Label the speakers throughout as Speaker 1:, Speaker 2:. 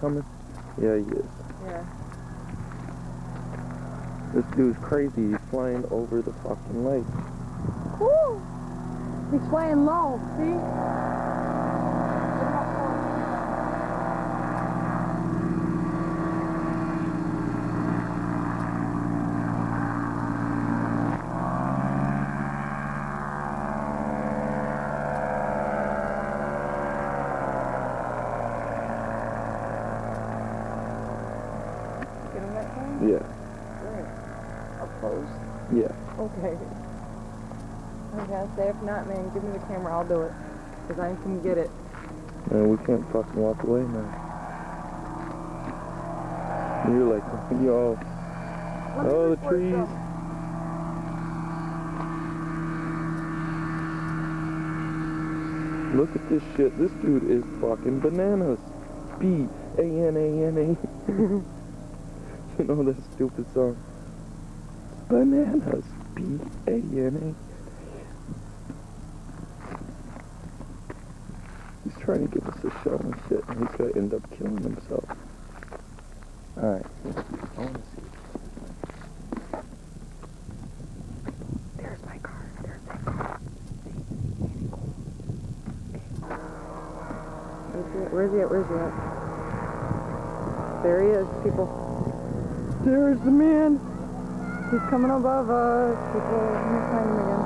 Speaker 1: coming? Yeah, he is.
Speaker 2: Yeah.
Speaker 1: This dude's crazy. He's flying over the fucking lake.
Speaker 2: Woo! He's flying low, see? Getting that thing?
Speaker 1: Yeah.
Speaker 2: Great. Up close?
Speaker 1: Yeah.
Speaker 2: Okay. I was gonna say, if not, man, give me the camera, I'll do it. Because I can get it.
Speaker 1: Man, we can't fucking walk away now. You're like, yo, oh, the trees. Look at this shit. This dude is fucking bananas. B-A-N-A-N-A. You know that stupid song? Bananas. B-A-N-A. He's trying to give us a show and shit, and he's gonna end up killing himself. Alright. I wanna see.
Speaker 2: There's my car. There's my car. Where's he at? Where's he at? There he is, people. There's the man. He's coming above us. People, let me find him again.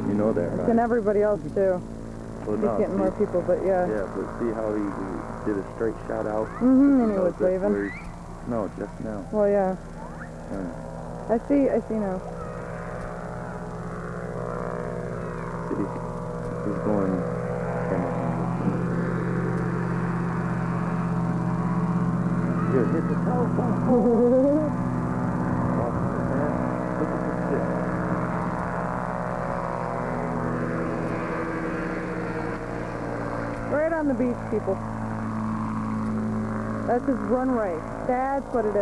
Speaker 1: You know that, right?
Speaker 2: And everybody else too.
Speaker 1: Well,
Speaker 2: He's getting more people, but yeah.
Speaker 1: Yeah, but see how he did a straight shot out?
Speaker 2: Mm-hmm, and he was waving.
Speaker 1: No, just now.
Speaker 2: Well, yeah.
Speaker 1: Yeah.
Speaker 2: I see now.
Speaker 1: See, he's going from 100. Here, hit the telephone pole. Look at this shit.
Speaker 2: Right on the beach, people. That's his runway. That's what it is.